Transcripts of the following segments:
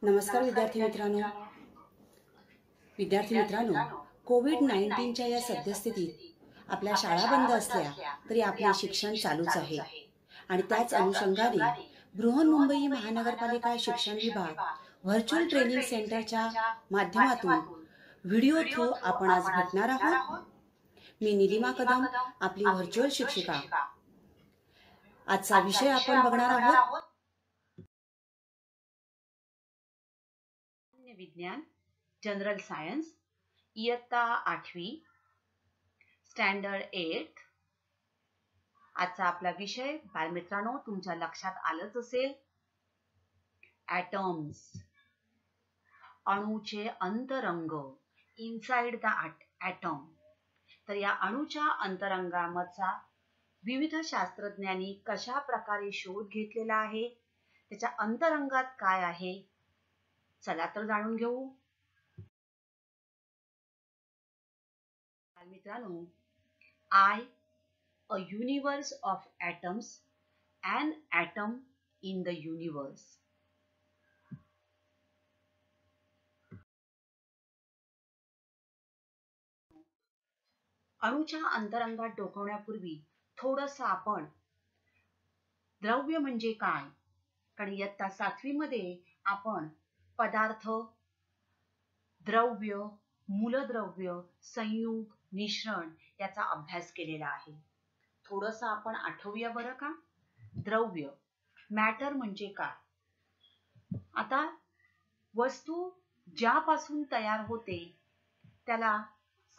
नमस्कार विद्यार्थी मित्रांनो, कोविड-19च्या या सद्यस्थितीत आपल्या शाळा बंद असल्या तरी आपले शिक्षण चालूच आहे आणि त्याच अनुषंगाने बृहन्मुंबई महानगरपालिका शिक्षण विभाग व्हर्च्युअल ट्रेनिंग सेंटरच्या माध्यमातून व्हिडिओ थ्रू आपण आज भेटणार आहोत. मी निलिमा कदम, आपली व्हर्च्युअल शिक्षिका. आजचा विषय आपण बघणार आहोत विज्ञान, जनरल सायन्स, इयत्ता 8वी, स्टँडर्ड 8. आजचा आपला विषय बालमित्रांनो तुमच्या लक्षात आलंच असेल, ॲटम्स, अणूचे अंतरंग, इनसाइड द ॲटम. तर या अणूच्या अंतरंगाचा विविध शास्त्रज्ञांनी कशा प्रकारे शोध घेतलेला आहे, त्याच्या अंतरंगात काय आहे, चला तर जाणून घेऊ. मित्रांनो, a universe of atoms, an atom in the universe. अणूच्या अंतरंगात डोकवण्यापूर्वी थोडंसं आपण द्रव्य म्हणजे काय, कारण इयत्ता 7वी मध्ये आपण पदार्थ, द्रव्य, मूलद्रव्य, संयुग, मिश्रण याचा अभ्यास केलेला आहे. थोडंसं आपण आठवूया बरं का. द्रव्य, मॅटर म्हणजे काय. आता वस्तू ज्यापासून तयार होते त्याला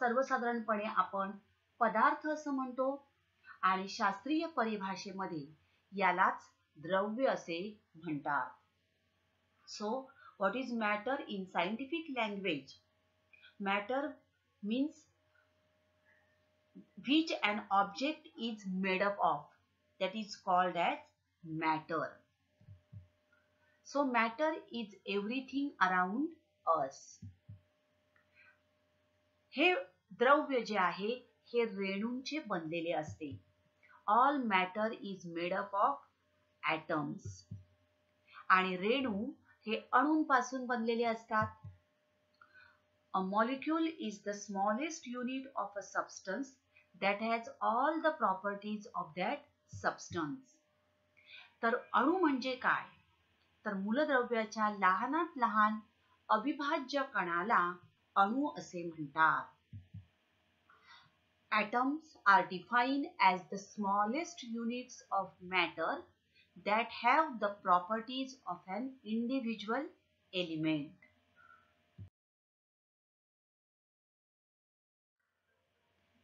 सर्वसाधारणपणे आपण पदार्थ असं म्हणतो आणि शास्त्रीय परिभाषेमध्ये यालाच द्रव्य असे म्हणतात. So, what is matter in scientific language? Matter means which an object is made up of. That is called as matter. So, matter is everything around us. हे द्रव्य जे आहे हे रेणूंचे बनलेले असते. All matter is made up of atoms. आणि रेणू हे अणूंपासून बनलेले असतात. A molecule is the smallest unit of a substance that has all the properties of that substance. तर अणू म्हणजे काय, तर मूलद्रव्याच्या लहानात लहान अविभाज्य कणाला अणू असे म्हणतात. Atoms are defined as the smallest units of matter that have the properties of an individual element.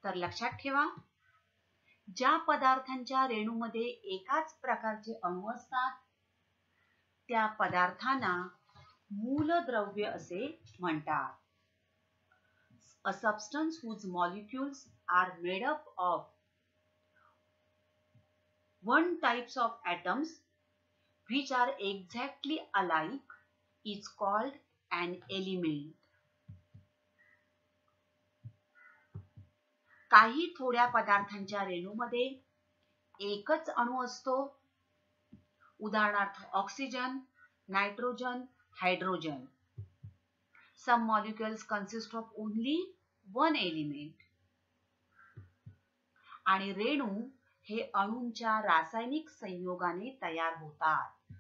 तर लक्षात ठेवा, ज्या पदार्थांच्या रेणूमध्ये एकाच प्रकारचे अणू असतात त्या पदार्थांना मूलद्रव्य असे म्हणतात. A substance whose molecules are made up of one types of atoms which are exactly alike is called an element. काही थोड्या पदार्थांच्या रेणूमध्ये एकच अणू असतो, उदाहरणार्थ oxygen, nitrogen, hydrogen. Some molecules consist of only one element. आणि रेणू हे अणूंच्या रासायनिक संयोगाने तयार होतात.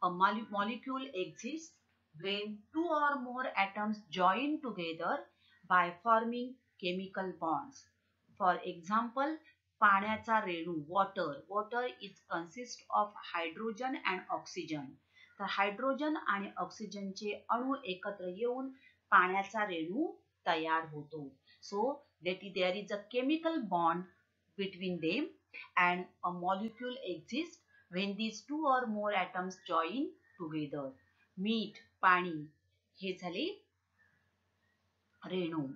A molecule exists when two or more atoms join together by forming chemical bonds. For example, पाण्याचा रेणू water is consist of hydrogen and oxygen. तर hydrogen आणि ऑक्सिजनचे अणू एकत्र येऊन पाण्याचा रेणू तयार होतो. So there is a chemical bond between them and a molecule exists when these two or more atoms join together. मीठ, पाणी हे झाले रेणू.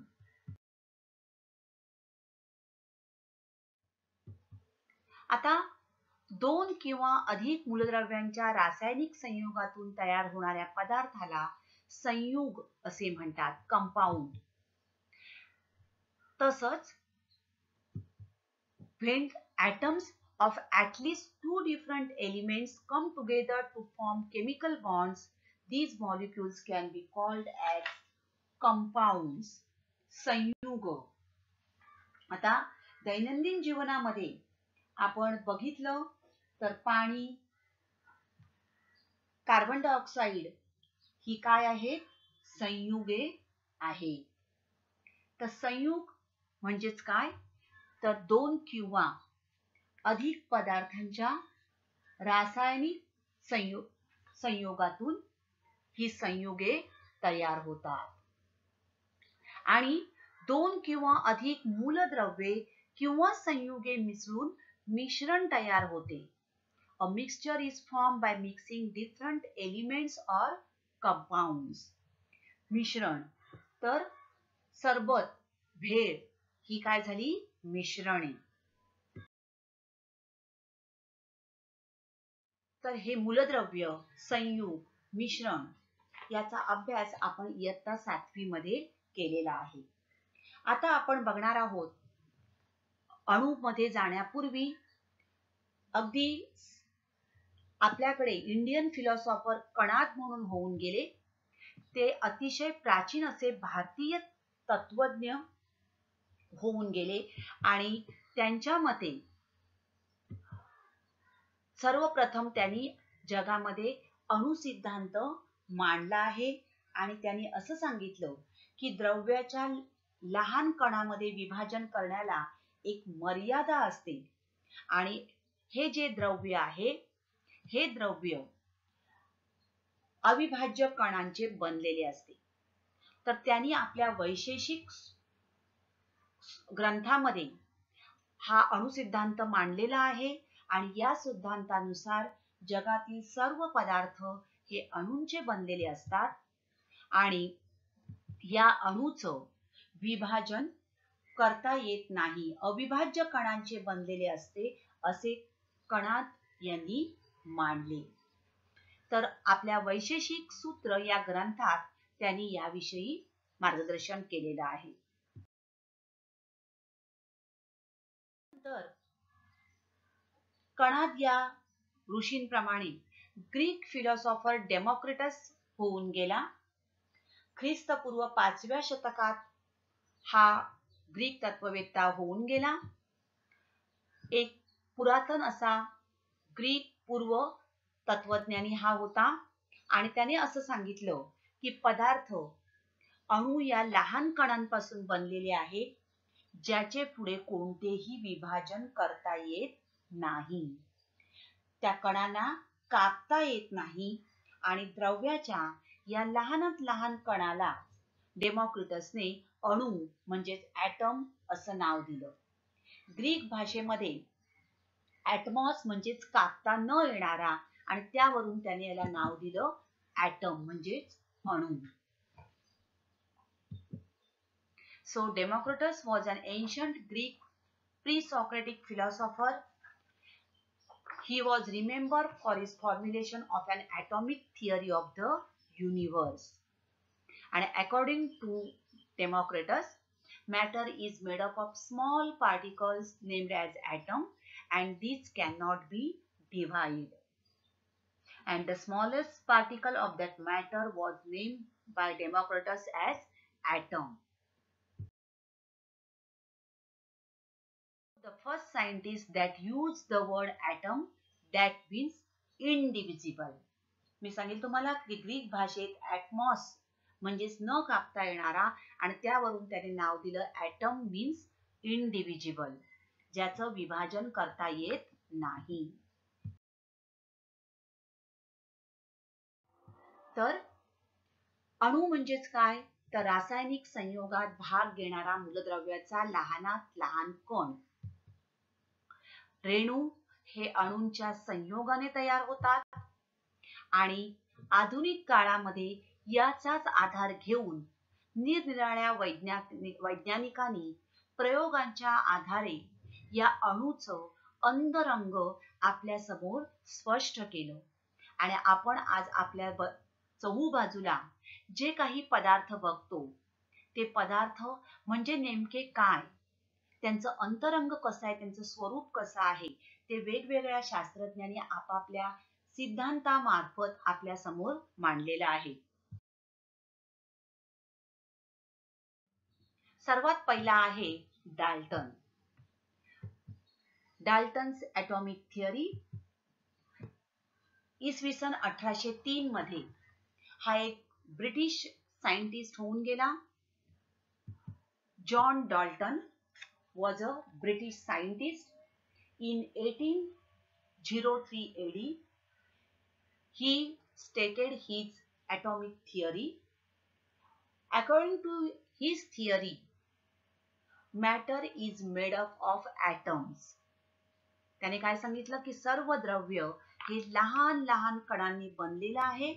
आता दोन किंवा अधिक मूलद्रव्यांच्या रासायनिक संयोगातून तयार होणाऱ्या पदार्थाला संयुग असे म्हणतात, कंपाऊंड. तसंच when atoms of at least two different elements come together to form chemical bonds, these molecules can be called as compounds. संयुग. आता दैनंदिन जीवनामध्ये आपण बघितलं तर पाणी, कार्बन डायऑक्साइड ही काय आहेत? संयुगे आहेत. तर संयुग म्हणजेच काय? तर दोन किंवा अधिक पदार्थांच्या रासायनिक संयोगातून ही संयुगे तयार होतात. आणि दोन किंवा अधिक मूलद्रव्ये किंवा संयुगे मिसळून मिश्रण तयार होते. A mixture is formed by mixing different elements or compounds. मिश्रण. तर सरबत, भेळ ही काय झाली? मिश्रणे. तर हे मूलद्रव्य, संयुग, मिश्रण याचा अभ्यास आपण इयत्ता 7वी मध्ये केलेला आहे. आता आपण बघणार आहोत अणूमध्ये जाण्यापूर्वी अगदी आपल्याकडे इंडियन फिलॉसॉफर कणाद म्हणून होऊन गेले. ते अतिशय प्राचीन असे भारतीय तत्वज्ञ होऊन गेले आणि त्यांच्या मते सर्वप्रथम त्यांनी जगामध्ये अणुसिद्धांत मांडला आहे आणि त्यांनी असं सांगितलं की द्रव्याच्या लहान कणामध्ये विभाजन करण्याला एक मर्यादा असते आणि हे जे द्रव्य आहे हे द्रव्य अविभाज्य कणांचे बनलेले असते. तर त्यांनी आपल्या वैशेषिक ग्रंथामध्ये हा अणुसिद्धांत मांडलेला आहे आणि या सिद्धांतानुसार जगातील सर्व पदार्थ हे अणूंचे बनलेले असतात आणि या अणूचं विभाजन करता येत नाही. अविभाज्य कणांचे बनलेले असते असे कणाद यांनी मांडले. तर आपल्या वैशेषिक सूत्र या ग्रंथात त्यांनी याविषयी मार्गदर्शन केलेलं आहे. तर कणाद या ऋषींप्रमाणे ग्रीक फिलॉसॉफर डेमोक्रिटस होऊन गेला. ख्रिस्तपूर्व 5व्या शतकात हा ग्रीक तत्ववेत्ता होऊन गेला. एक पुरातन असा ग्रीक पूर्व तत्वज्ञानी हा होता आणि त्याने असं सांगितलं की पदार्थ अणू या लहान कणांपासून बनलेले आहेत ज्याचे पुढे कोणतेही विभाजन करता येत नाही. त्या कणांना कापता येत नाही आणि द्रव्याच्या या लहानात लहान कणाला डेमोक्रिटसने अणू म्हणजेच ॲटम असं नाव दिलं. ग्रीक भाषेमध्ये ॲटमॉस म्हणजेच कापता न येणारा आणि त्यावरून त्याने याला नाव दिलं ॲटम म्हणजेच अणू. So Democritus was an ancient Greek pre-Socratic philosopher. He was remembered for his formulation of an atomic theory of the universe. And according to Democritus, matter is made up of small particles named as atom, and these cannot be divided. And the smallest particle of that matter was named by Democritus as atom. The first scientist that used the word atom, that means indivisible. मी सांगेल तुम्हाला की Greek भाषेत ॲटमॉस म्हणजेच न कापता येणारा आणि त्यावरून त्याने नाव दिलं ॲटम मीन्स इनडिव्हिजिबल, ज्याचं विभाजन करता येत नाही. तर अणू म्हणजेच काय? तर रासायनिक संयोगात भाग घेणारा मूलद्रव्याचा लहानात लहान कण. रेणू हे अणूंच्या संयोगाने तयार होतात आणि आधुनिक काळामध्ये याचाच आधार घेऊन निरनिराळ्या वैज्ञानिकांनी प्रयोगांच्या आधारे या अणूचं अंतरंग आपल्या समोर स्पष्ट केलं. आणि आपण आज आपल्या चहूबाजूला जे काही पदार्थ बघतो ते पदार्थ म्हणजे नेमके काय, त्यांचं अंतरंग कसं आहे, त्यांचं स्वरूप कसं आहे, ते वेगवेगळ्या शास्त्रज्ञांनी आपापल्या सिद्धांतामार्फत आपल्या समोर मांडलेला आहे. सर्वात पहिला आहे डाल्टन. Dalton's atomic theory. इसवी सन 1803 मध्ये हा एक ब्रिटिश सायंटिस्ट होऊन गेला. John Dalton was a British scientist. In 1803 AD, he stated his atomic theory. According to his theory, matter is made up of atoms. त्याने काय सांगितलं की सर्व द्रव्य हे लहान लहान कणांनी बनलेलं आहे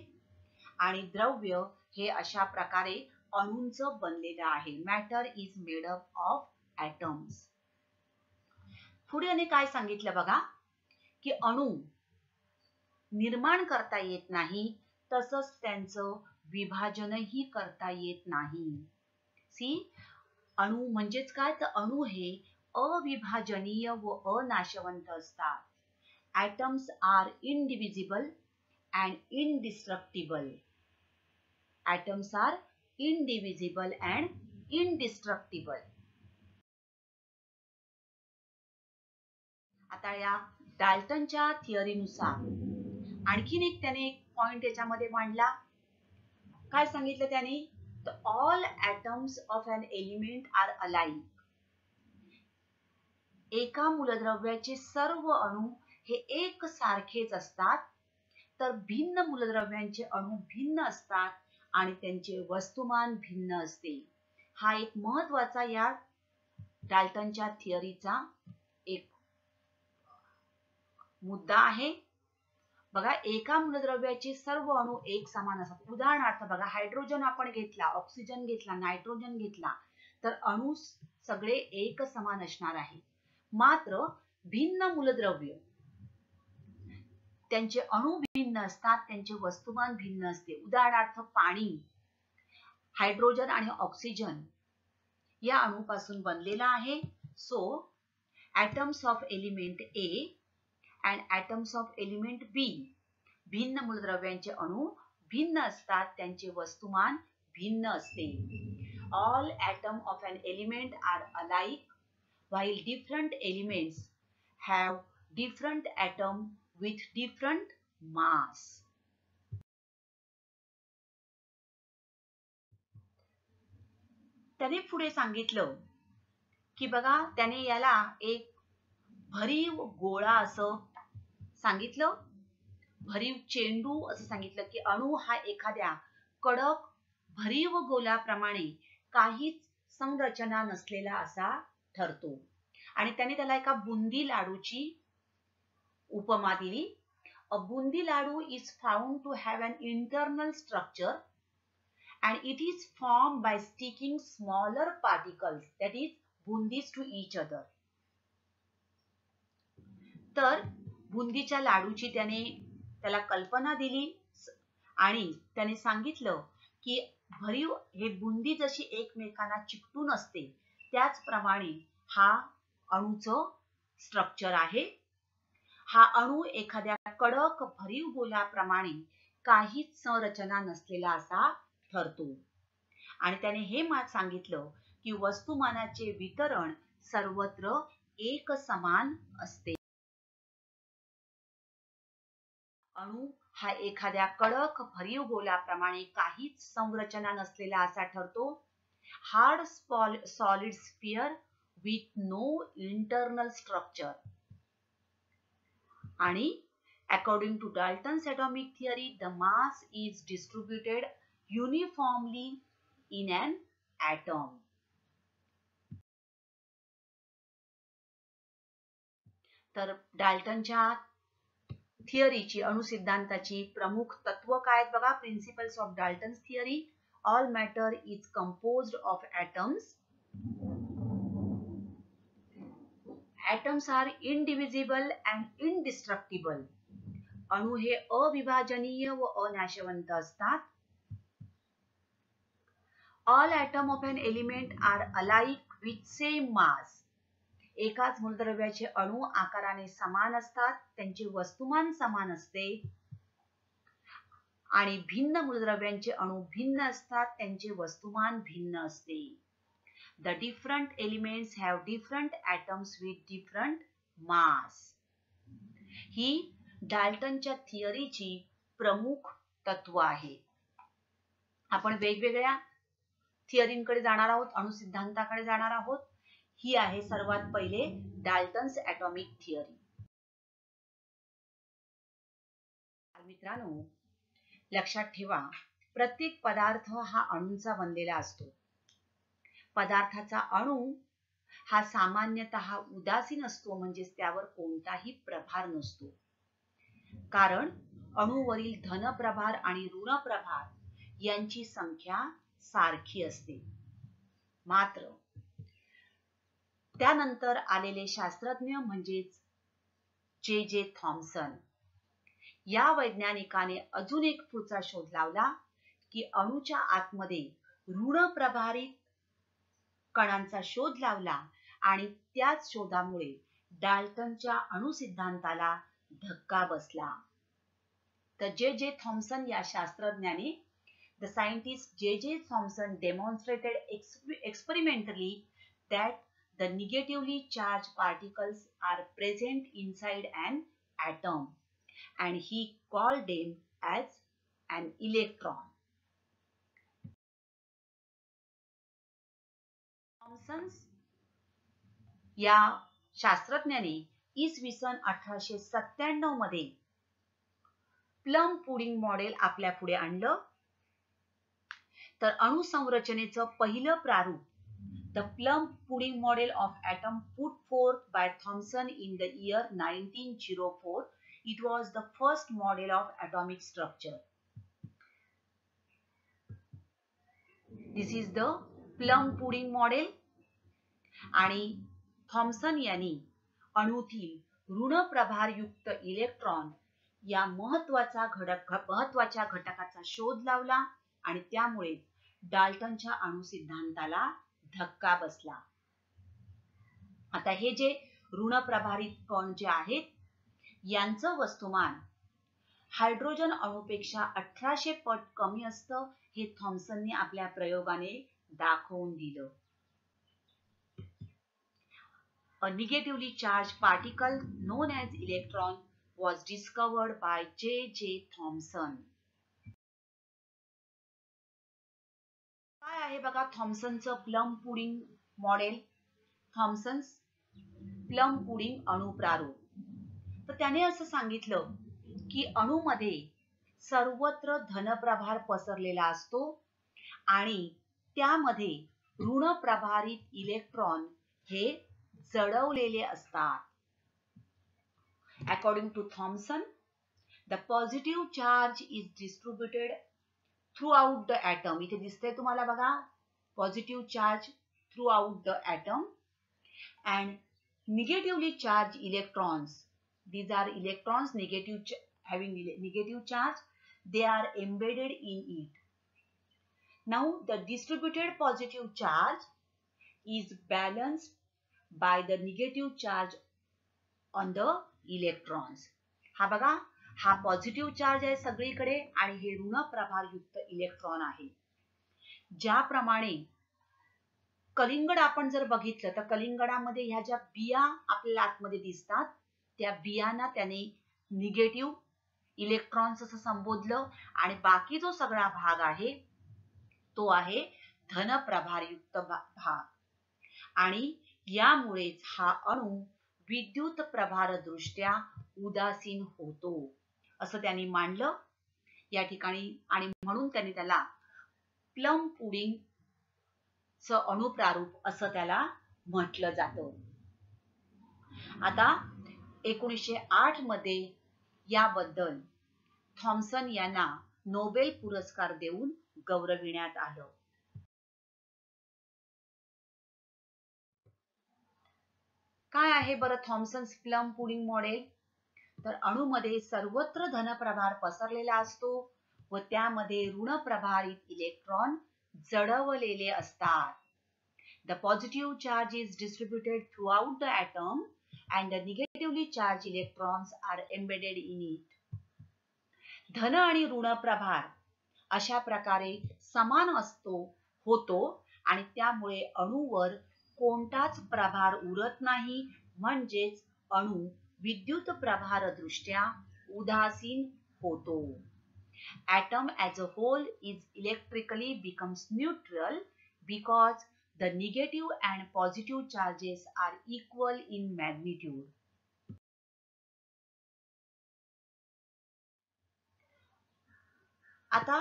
आणि द्रव्य हे अशा प्रकारे अणूंचं बनलेलं आहे. Matter is made up of atoms. पुढे याने काय सांगितलं बघा की अणू निर्माण करता येत नाही, तसंच त्यांचं विभाजनही करता येत नाही. सी, अणू म्हणजेच काय, तर अणू हे अविभाजनीय व अनाशवंत असतात. atoms are indivisible and indestructible. Atoms are indivisible and indestructible. आता या डाल्टनच्या थिअरीनुसार आणखीन एक त्याने पॉइंट याच्यामध्ये मांडला. काय सांगितलं त्याने, all atoms of an element are alike. एका मूलद्रव्याचे सर्व अणू हे एक सारखेच असतात, तर भिन्न मूलद्रव्यांचे अणू भिन्न असतात आणि त्यांचे वस्तुमान भिन्न असते. हा एक महत्वाचा या डाल्टनच्या थिअरीचा एक मुद्दा आहे. बघा, एका मूलद्रव्याचे सर्व अणू एक समान असतात. उदाहरणार्थ बघा, हायड्रोजन आपण घेतला, ऑक्सिजन घेतला, नायट्रोजन घेतला, तर अणू सगळे एक समान असणार आहे. मात्र भिन्न मूलद्रव्य त्यांचे अणू भिन्न असतात, त्यांचे वस्तुमान भिन्न असते. उदाहरणार्थ पाणी, हायड्रोजन आणि ऑक्सिजन या अणूपासून बनलेला आहे. So atoms of element A and atoms of element B, भिन्न मूलद्रव्यांचे अणू भिन्न असतात, त्यांचे वस्तुमान भिन्न असते. All atoms of an element are alike, while different elements have different atoms with different mass. त्याने पुढे सांगितलं की बघा, त्याने याला एक भरीव गोळा असं सांगितलं, भरीव चेंडू असं सांगितलं की अणू हा एखाद्या कडक भरीव गोलाप्रमाणे काहीच संरचना नसलेला असा ठरतो. आणि त्याने त्याला एका बुंदी लाडूची उपमा दिली. A boondi laddu is found to have an internal structure and it is formed by sticking smaller particles, that is bundis, to each other. तर बुंदीच्या लाडूची त्याला कल्पना दिली आणि त्याने सांगितलं की भरीव हे बुंदी जशी एकमेकांना चिकटून असते, त्याचप्रमाणे हा अणूचं स्ट्रक्चर आहे. हा अणू एखाद्या कडक भरीव गोलाप्रमाणे काहीच संरचना नसलेला असा ठरतो. आणि त्याने हे सांगितलं की वस्तुमानाचे वितरण सर्वत्र एक समान असते. अणू हा एखाद्या कडक भरीव गोलाप्रमाणे काहीच संरचना नसलेला असा ठरतो. Hard solid sphere with no internal structure. आणि according to Dalton's atomic theory, the mass is distributed uniformly in an atom. तर डाल्टनच्या थिअरीची, अणुसिद्धांताची प्रमुख तत्व काय आहेत बघा. Principles of Dalton's theory. All matter is composed of atoms. Atoms are indivisible and indestructible. अणू हे अविभाजनीय व अनाशवंत असतात. All atoms of an element are alike with same mass. एकाच मूलद्रव्याचे अणू आकाराने समान असतात, त्यांचे वस्तुमान समान असते. आणि भिन्न मूलद्रव्यांचे अणू भिन्न असतात, त्यांचे वस्तुमान भिन्न असते. The different elements have different atoms with different mass. ही डाल्टनच्या थिअरीची प्रमुख तत्व आहे. आपण वेगवेगळ्या थिअरींकडे जाणार आहोत, अणुसिद्धांताकडे जाणार आहोत. ही आहे सर्वात पहिले डाल्टन्स ॲटॉमिक थिअरी. मित्रांनो, लक्षात ठेवा, प्रत्येक पदार्थ हा अणूंचा बनलेला असतो. पदार्थाचा अणू हा सामान्यतः उदासीन असतो, म्हणजेच त्यावर कोणताही प्रभार नसतो. कारण अणूवरील धन प्रभार आणि ऋण प्रभार यांची संख्या सारखी असते. मात्र त्यानंतर आलेले शास्त्रज्ञ म्हणजेच जे थॉम्सन या वैज्ञानिकाने अजून एक पुढचा शोध लावला की अणूच्या आतमध्ये ऋण प्रभारित कणांचा शोध लावला आणि त्याच शोधामुळे डाल्टनच्या अणुसिद्धांताला धक्का बसला. तर जे थॉम्सन या शास्त्रज्ञाने the scientist J. Thomson demonstrated experimentally that the negatively charged particles are present inside an atom and he called them as an electron. Thomson या शास्त्रज्ञाने इसवी सन 1897 मध्ये प्लम पुडिंग मॉडेल आपल्या पुढे आणलं. तर अणुसंरचनेचं पहिलं प्रारूप, the plum pudding model of atom put forth by Thomson in the year 1904. It was the first model of atomic structure. This is the plum pudding model. आणि थॉम्सन यांनी अणूतील ऋण प्रभारयुक्त इलेक्ट्रॉन या महत्वाच्या घटकाचा शोध लावला आणि त्यामुळे डाल्टनच्या अणुसिद्धांताला धक्का बसला. आता हे जे ऋण प्रभारित कण जे आहेत यांचं वस्तुमान हायड्रोजन अणूपेक्षा 1800 पट कमी असतं, हे थॉम्सनने आपल्या प्रयोगाने दाखवून दिलं. A negatively charged particle known as electron was discovered by J. Thomson. काय आहे बघा थॉम्सनचं plum pudding model, Thomson's plum pudding अणुप्रारूप. तर त्याने असं सांगितलं की अणूमध्ये सर्वत्र धनप्रभार पसरलेला असतो आणि त्यामध्ये ऋण प्रभारित इलेक्ट्रॉन हे जडवलेले असतात. According to Thomson, the positive charge is distributed throughout the atom. इथे दिसतंय तुम्हाला बघा, positive charge throughout the atom and negatively charged electrons. These are electrons having negative charge. They are embedded in it. Now the distributed positive charge is balanced by the negative charge on the electrons. हा बघा, हा positive charge आहे सगळीकडे आणि हे ऋण प्रभारयुक्त electron आहे. ज्याप्रमाणे कलिंगड आपण जर बघितलं तर कलिंगडामध्ये ह्या ज्या बिया आपल्याला आतमध्ये दिसतात त्या बियांना त्याने निगेटिव्ह इलेक्ट्रॉन्स असं संबोधलं आणि बाकी जो सगळा भाग आहे तो आहे धन प्रभारयुक्त भाग. आणि यामुळेच हा अणू विद्युत प्रभारदृष्ट्या उदासीन होतो असं त्यांनी मांडलं या ठिकाणी. आणि म्हणून त्यांनी त्याला प्लम पुडिंग च अणुप्रारूप असं त्याला म्हटलं जातं. आता 1908 मध्ये याबद्दल थॉम्सन यांना नोबेल पुरस्कार देऊन गौरविण्यात आलं. काय आहे बरं थॉम्सन्स प्लम पुडिंग मॉडेल? तर अणूमध्ये सर्वत्र धनप्रभार पसरलेला असतो व त्यामध्ये ऋण प्रभारित इलेक्ट्रॉन जडवलेले असतात. The positive charge is distributed throughout the atom and the negatively charged electrons are embedded in it. धन आणि ऋण प्रभार अशा प्रकारे समान होतो आणि त्यामुळे अणूवर कोणताच प्रभार उरत नाही, म्हणजेच अणू विद्युत प्रभार दृष्ट्या उदासीन होतो. Atom as a whole is electrically becomes neutral because the negative and positive charges are equal in magnitude. आता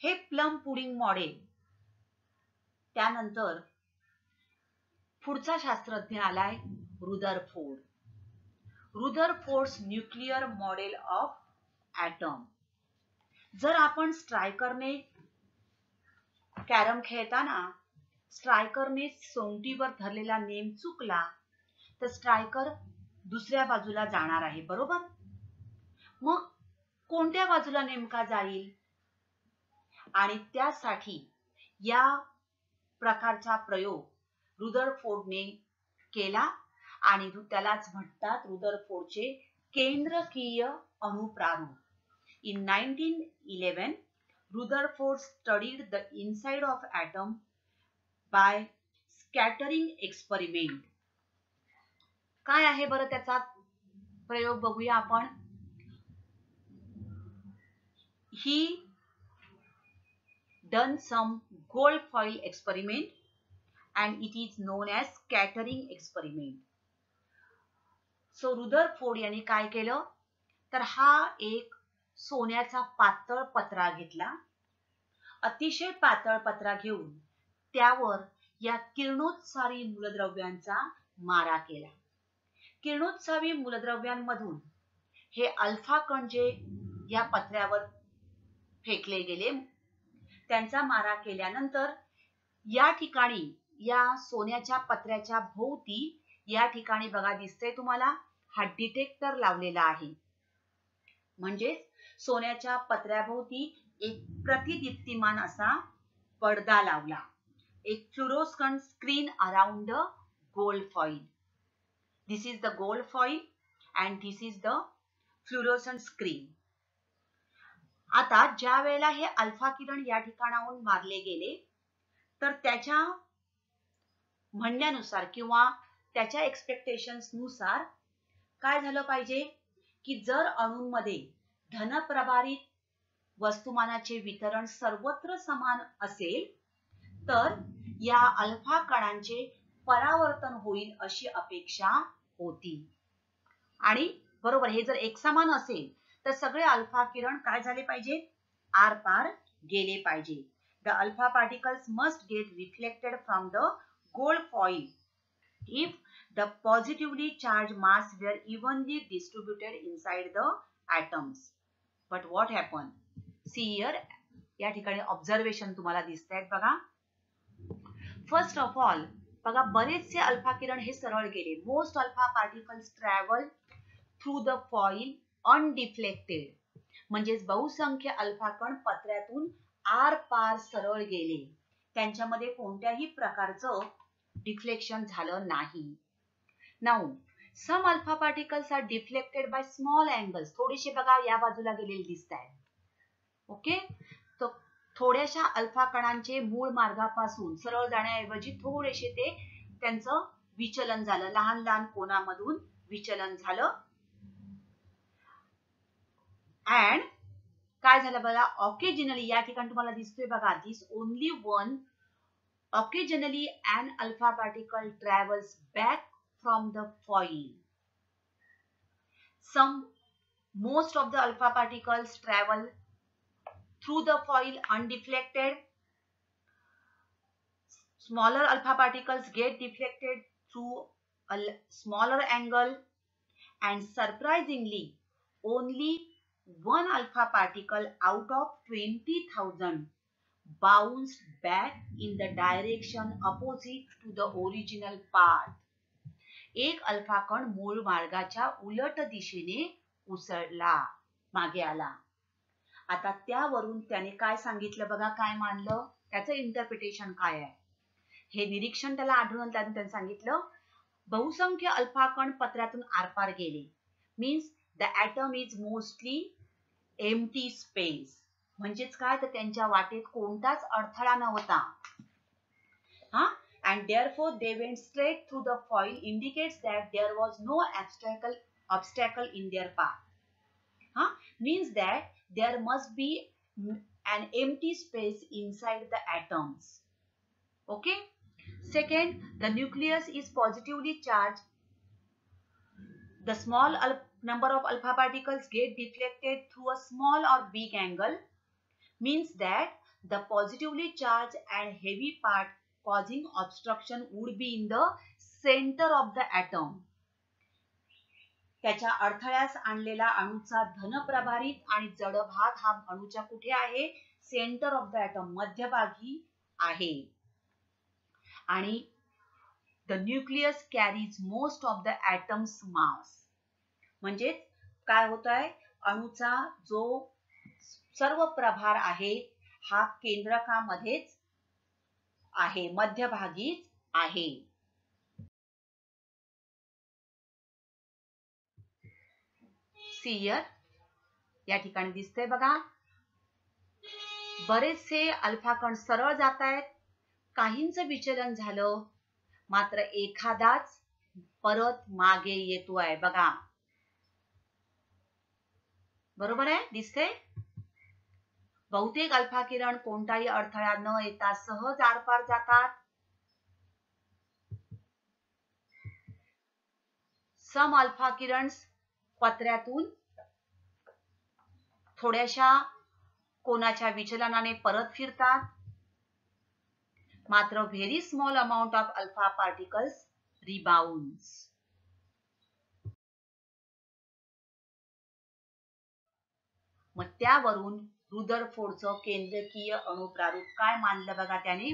हे प्लम पुडिंग मॉडेल त्यानंतर पुढचा शास्त्रज्ञ आलाय Rutherford. Rutherford's nuclear model of atom. जर आपण स्ट्रायकरने कॅरम खेळताना स्ट्रायकरने सोंगटीवर धरलेला नेम चुकला तर स्ट्रायकर दुसऱ्या बाजूला जाणार आहे, बरोबर? मग कोणत्या बाजूला नेमका जाईल? आणि त्यासाठी या प्रकारचा प्रयोग रुदरफोर्डने केला आणि त्यालाच म्हणतात रुदरफोर्डचे केंद्रकीय अणुप्रारूप. In 1911, Rutherford studied the inside of atom by scattering experiment. काय आहे बरं त्याचा प्रयोग बघूया आपण. He done some gold foil experiment and it is known as scattering experiment. So Rutherford यांनी काय केलं तर हा एक सोन्याचा पातळ पत्रा घेतला. अतिशय पातळ पत्रा घेऊन त्यावर या किरणोत्सारी मूलद्रव्यांचा मारा केला. किरणोत्सारी मूलद्रव्यांमधून हे अल्फा कण जे या पत्र्यावर फेकले गेले त्यांचा मारा केल्यानंतर या ठिकाणी या सोन्याच्या पत्र्याच्या भोवती या ठिकाणी बघा दिसतंय तुम्हाला हा डिटेक्टर लावलेला आहे. म्हणजे सोन्याच्या पत्र्याभोवती एक प्रतिदीप्तिमान असा पडदा लावला. एक fluorescent screen around the gold foil. This is the gold foil and this is the fluorescent screen. आता ज्या वेळेला हे अल्फा किरण या ठिकाणाहून मारले गेले तर त्याच्या म्हणण्यानुसार किंवा त्याच्या एक्सपेक्टेशन्स नुसार काय झालं पाहिजे की जर अणूंमध्ये धनप्रभारित वस्तुमानाचे वितरण सर्वत्र समान असेल तर या अल्फा कणांचे परावर्तन होईल अशी अपेक्षा होती. आणि बरोबर हे जर एकसमान असेल तर सगळे अल्फा किरण काय झाले पाहिजे आरपार गेले पाहिजे. The alpha particles must get reflected from the gold foil if the positively charged mass were evenly distributed inside the atoms. But what happened? See here, या ठिकाणी ऑब्झर्वेशन तुम्हाला दिसत आहेत बघा. फर्स्ट ऑफ ऑल बघा बरेचसे अल्फा किरण हे सरळ गेले. Most alpha particles travel through the foil undeflected. म्हणजेच बहुसंख्य अल्फा कण पत्र्यातून आर पार सरळ गेले. त्यांच्यामध्ये कोणत्याही प्रकारचं डिफ्लेक्शन झालं नाही. Now some alpha particles are deflected by small angles. थोडेसे बघा या बाजूला गेलेले दिसत आहेत. ओके, तर थोड्याशा अल्फा कणांचे मूळ मार्गापासून सरळ जाण्याऐवजी थोडेसे ते त्यांचं विचलन झालं. लहान लहान कोनामधून विचलन झालं. अँड काय झालं बघा ऑकेजनली या ठिकाणी तुम्हाला दिसतोय बघा this only one occasionally an alpha particle travels back from the foil. Most of the alpha particles travel through the foil undeflected. Smaller alpha particles get deflected through a smaller angle, and surprisingly only one alpha particle out of 20,000 bounced back in the direction opposite to the original path. एक alpha कण मूळ मार्गाच्या उलट दिशेने उसळला, मागे आला. आता त्यावरून त्याने काय सांगितलं बघा, काय मानलं, त्याचं इंटरप्रिटेशन काय आहे हे निरीक्षण त्याला आढळून त्याने सांगितलं बहुसंख्य अल्फा कण पत्र्यातून आरपार गेले. Means the atom is mostly empty space म्हणजेच काय तर त्यांच्या वाटेत कोणताच अडथळा नव्हता. And therefore they went straight through the foil indicates that there was no obstacle in their path. Means that there must be an empty space inside the atoms. Okay. Second, the nucleus is positively charged. The small number of alpha particles get deflected through a small or big angle. Means that the positively charged and heavy part causing obstruction would be in the center of the atom. त्याच्या अडथळ्यास आणलेला अणूचा धनप्रभारित आणि जड भाग हा अणूच्या कुठे आहे? Centre of the item, मध्यभागी आहे. आणि the nucleus carries most of the atom's mass. म्हणजे काय होत आहे? अणूचा जो सर्व प्रभार आहे हा केंद्रकामध्येच आहे, मध्यभागीच आहे. सियर या ठिकाणी दिसतंय बघा. बरेचसे अल्फा कण सरळ जात आहेत, काहींचं विचलन झालं, मात्र एखादाच परत मागे येतोय बघा. बरोबर आहे? दिसते? बहुतेक अल्फा किरण कोणताही अडथळा न येता सहज आरपार जातात. सम अल्फा किरण पत्र्यातून थोड्याशा कोनाच्या विचलनाने परत फिरतात. मात्र very small amount of alpha particles rebounds. मग त्यावरून रुदरफोर्डचं केंद्रकीय अणुप्रारूप काय मानलं बघा त्याने?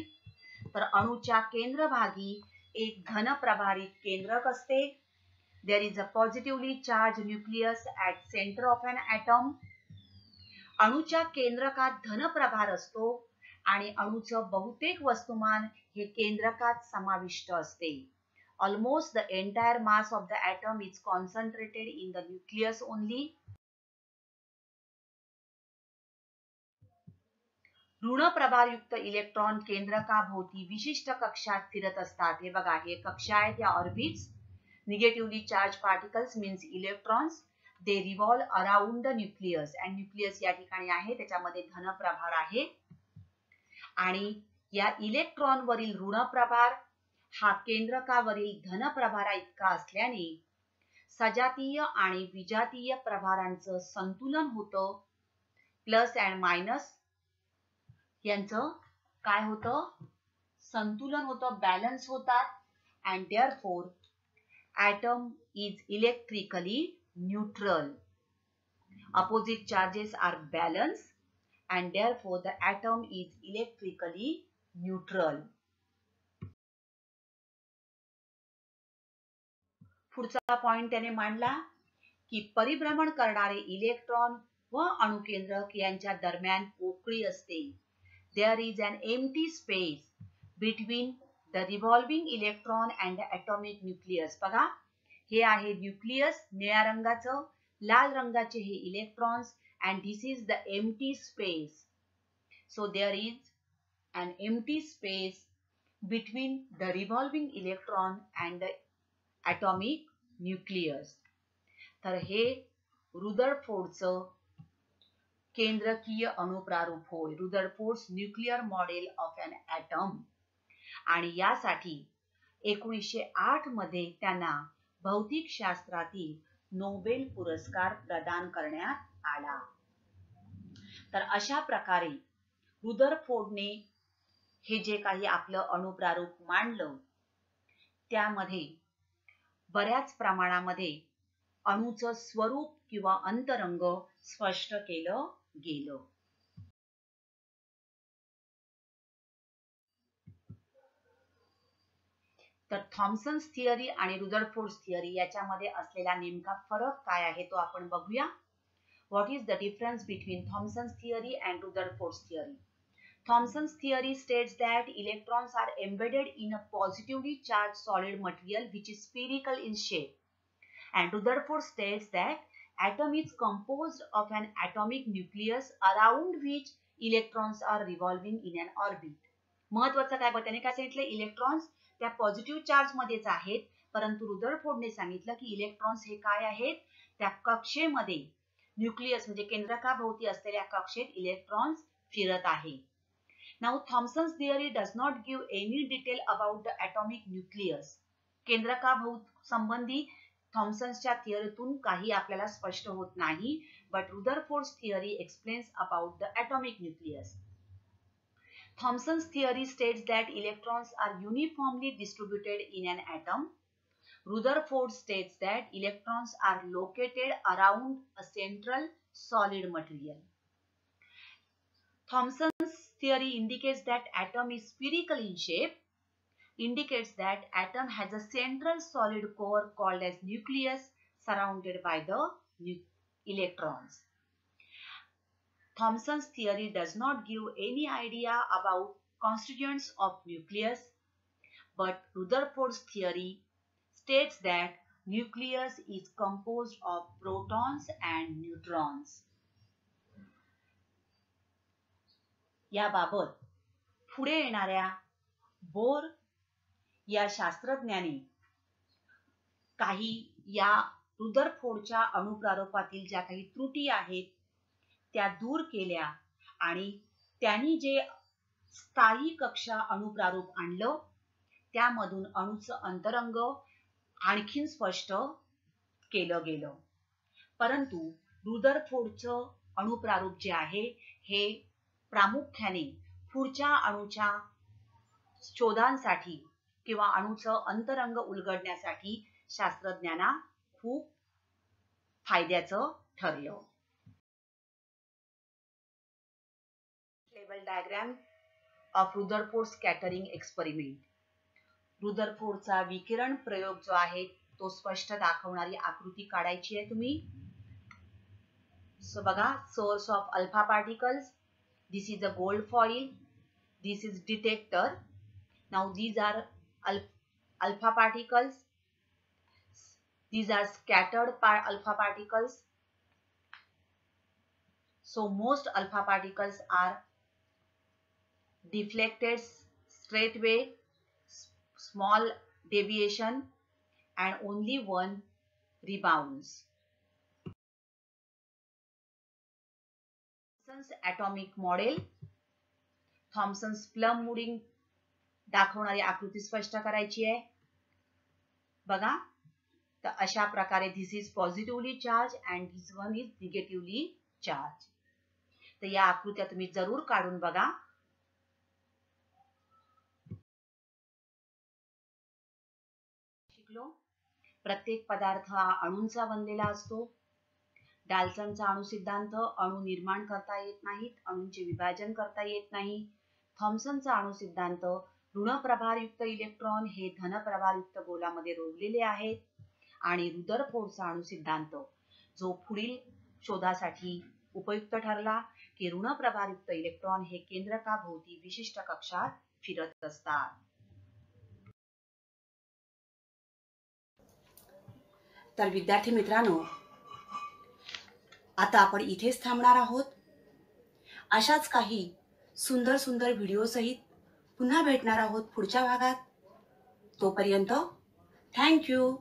तर अणूच्या केंद्रभागी एक धनप्रभारित केंद्रक असते. There is a positively charged nucleus at center of an atom. अणूच्या केंद्रकात धनप्रभार असतो आणि अणूचं बहुतेक वस्तुमान हे केंद्रकात समाविष्ट असते. Almost the entire mass of the atom is concentrated in the nucleus only. ऋण प्रभारयुक्त इलेक्ट्रॉन केंद्रकाभोवती विशिष्ट कक्षात फिरत असतात. हे बघा, हे कक्षा आहेत या orbits. Negatively charged particles means electrons. They revolve around the nucleus and nucleus या ठिकाणी आहे, त्याच्यामध्ये धनप्रभार आहे. आणि या इलेक्ट्रॉन वरील ऋण प्रभार हा केंद्रकावरील धनप्रभारा इतका असल्याने सजातीय आणि विजातीय प्रभारांचं संतुलन होतं. प्लस अँड मायनस यांचं काय होतं? संतुलन होतं, बॅलन्स होतात. and therefore atom is electrically neutral. Opposite charges are balanced and therefore the atom is electrically neutral. पुढचा पॉइंट त्याने मांडला की परिभ्रमण करणारे इलेक्ट्रॉन व अणुकेंद्रक यांच्या दरम्यान पोकळी असते. There is an empty space between the revolving electron and the atomic nucleus. बघा, हे आहे न्यूक्लियस निळ्या रंगाचं, लाल रंगाचे हे electrons and this is the empty space. So there is an empty space between the revolving electron and the atomic nucleus. तर हे रुदरफोर्डचं केंद्रकीय अणुप्रारूप होय. Rutherford's nuclear model of an atom. आणि यासाठी 1908 मध्ये त्यांना भौतिक शास्त्रातील नोबेल पुरस्कार प्रदान करण्यात आला. तर अशा प्रकारे रुदरफोर्डने हे जे काही आपलं अणुप्रारूप मांडलं त्यामध्ये बऱ्याच प्रमाणामध्ये अणूचं स्वरूप किंवा अंतरंग स्पष्ट केलं गेलं. तर थॉम्सन्स थिअरी आणि रुदरफोर्ड थिअरी याच्यामध्ये असलेला नेमका फरक काय आहे तो आपण बघूया. What is the difference between Thomson's theory and Rutherford theory? Thomson's theory states that electrons are embedded in a positively charged solid material which is spherical in shape. And Rutherford states that atom is composed of an atomic nucleus around which electrons are revolving in an orbit. महत्वाचं काय त्याने काय सांगितलं, electrons त्या positive charge मध्येच आहेत, परंतु रुदरफोर्डने सांगितलं की इलेक्ट्रॉन्स हे काय आहेत, त्या कक्षेमध्ये न्यूक्लियस म्हणजे केंद्रकाभोवती असलेल्या कक्षेत इलेक्ट्रॉन्स फिरत आहेत. Now Thomson's theory does not give any detail about the atomic nucleus. केंद्रकाभोवती संबंधी थॉम्सनच्या थिअरीतून काही आपल्याला स्पष्ट होत नाही, but Rutherford's theory explains about the atomic nucleus. Thomson's theory states that electrons are uniformly distributed in an atom. Rutherford states that electrons are located around a central solid material. Thomson's theory indicates that atom is spherical in shape, indicates that atom has a central solid core called as nucleus surrounded by the electrons. Thomson's theory does not give any idea about constituents of nucleus, but Rutherford's theory states that nucleus is composed of protons and neutrons. याबाबत पुढे येणाऱ्या bore या शास्त्रज्ञाने काही या रुदरफोर्डच्या अणुप्रारूपातील ज्या काही त्रुटी आहेत त्या दूर केल्या आणि त्यांनी जे स्थायी कक्षा अणुप्रारूप आणलं त्यामधून अणूचं अंतरंग आणखीन स्पष्ट केलं गेलं. परंतु रुदरफोर्डचं अणुप्रारूप जे आहे हे प्रामुख्याने पुढच्या अणूच्या शोधांसाठी किंवा अणूचं अंतरंग उलगडण्यासाठी शास्त्रज्ञांना खूप फायद्याचं ठरलं. लेवल diagram of Rutherford scattering experiment. रुदरफोर्डचा विकिरण प्रयोग जो आहे तो स्पष्ट दाखवणारी आकृती काढायची आहे तुम्ही. सो बघा, source of alpha particles. This is a gold foil. This is detector. Now these are alpha particles. These are scattered alpha particles. So most alpha particles are deflected straightway, small deviation, and only one rebounds. Thomson's atomic model. Thomson's plum mudding दाखवणारी आकृती स्पष्ट करायची आहे. बघा, तर अशा प्रकारे this is positively charge and this one is negatively charge. तर या आकृत्या तुम्ही जरूर काढून बघा. शिकलो, प्रत्येक पदार्थ हा अणूंचा बनलेला असतो. डाल्टनचा अणु सिद्धांत, अणु निर्माण करता येत नाहीत, अणूंचे विभाजन करता येत नाही. थॉम्सनचा अणु सिद्धांत, ऋण प्रभारयुक्त इलेक्ट्रॉन हे धन प्रभारयुक्त गोलामध्ये रोवलेले आहेत. आणि रुदरफोर्डचा अणु सिद्धांत जो पुढील शोधासाठी उपयुक्त ठरला की ऋण प्रभारयुक्त इलेक्ट्रॉन हे केंद्रकाभोवती विशिष्ट कक्षात फिरत असतात. तर विद्यार्थी मित्रांनो, आता आपण इथेच थांबणार आहोत. अशाच काही सुंदर सुंदर व्हिडिओ सहित पुन्हा भेटणार आहोत पुढच्या भागात. तोपर्यंत थँक यू.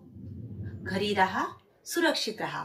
घरी राहा, सुरक्षित राहा.